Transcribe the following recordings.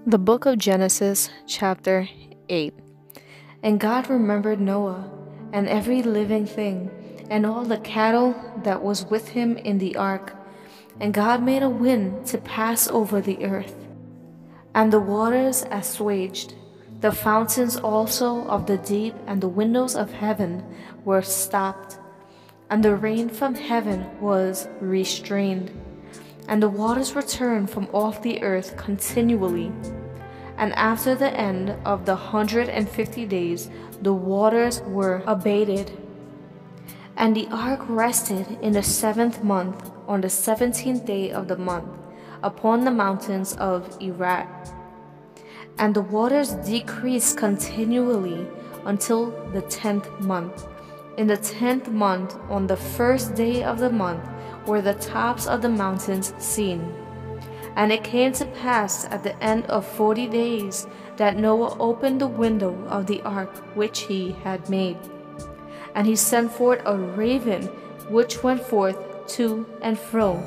The book of Genesis, chapter 8. And God remembered Noah, and every living thing, and all the cattle that was with him in the ark. And God made a wind to pass over the earth, and the waters assuaged. The fountains also of the deep and the windows of heaven were stopped, and the rain from heaven was restrained, and the waters returned from off the earth continually. And after the end of the 150 days, the waters were abated. And the ark rested in the 7th month, on the 17th day of the month, upon the mountains of Ararat. And the waters decreased continually until the 10th month. In the 10th month, on the 1st day of the month, were the tops of the mountains seen. And it came to pass at the end of 40 days that Noah opened the window of the ark which he had made. And he sent forth a raven which went forth to and fro,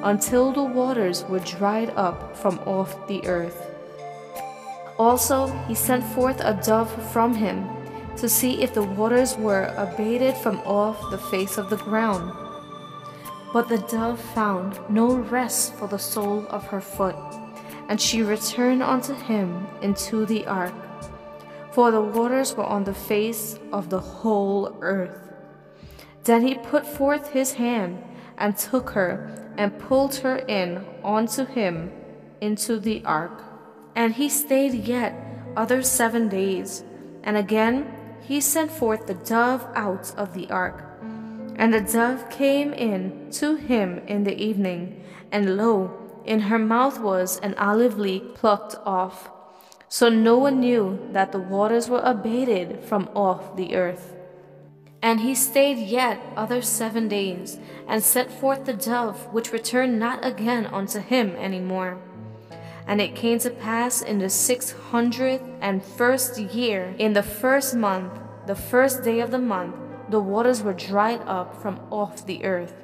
until the waters were dried up from off the earth. Also he sent forth a dove from him, to see if the waters were abated from off the face of the ground. But the dove found no rest for the sole of her foot, and she returned unto him into the ark. For the waters were on the face of the whole earth. Then he put forth his hand, and took her, and pulled her in unto him into the ark. And he stayed yet other 7 days, and again he sent forth the dove out of the ark. And the dove came in to him in the evening, and lo, in her mouth was an olive leaf plucked off. So Noah knew that the waters were abated from off the earth. And he stayed yet other 7 days, and sent forth the dove, which returned not again unto him any more. And it came to pass in the 601st year, in the 1st month, the 1st day of the month, the waters were dried up from off the earth.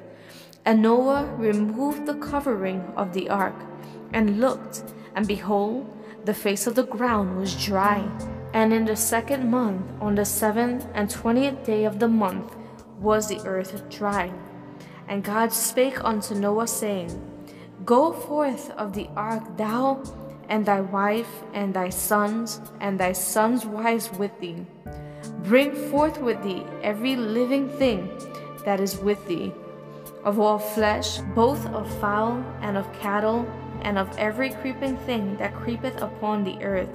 And Noah removed the covering of the ark, and looked, and behold, the face of the ground was dry. And in the 2nd month, on the 7th and 20th day of the month, was the earth dry. And God spake unto Noah, saying, Go forth of the ark, thou, and thy wife, and thy sons wives with thee. Bring forth with thee every living thing that is with thee, of all flesh, both of fowl and of cattle, and of every creeping thing that creepeth upon the earth,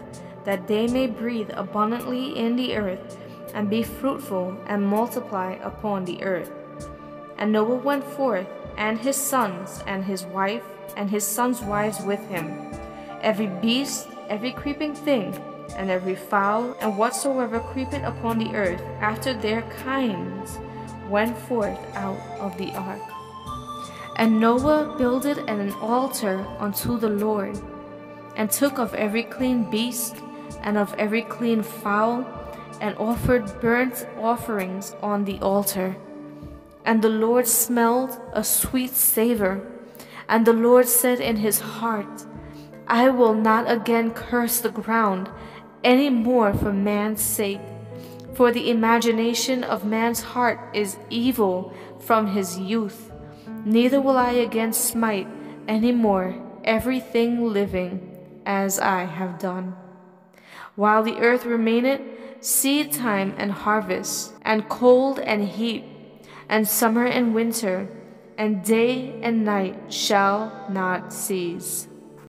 that they may breathe abundantly in the earth, and be fruitful, and multiply upon the earth. And Noah went forth, and his sons, and his wife, and his sons' wives with him, every beast, every creeping thing, and every fowl, and whatsoever creepeth upon the earth, after their kinds, went forth out of the ark. And Noah builded an altar unto the Lord, and took of every clean beast, and of every clean fowl, and offered burnt offerings on the altar. And the Lord smelled a sweet savor. And the Lord said in his heart, I will not again curse the ground any more for man's sake, for the imagination of man's heart is evil from his youth. Neither will I again smite any more everything living, as I have done. While the earth remaineth, seed time and harvest, and cold and heat, and summer and winter, and day and night shall not cease.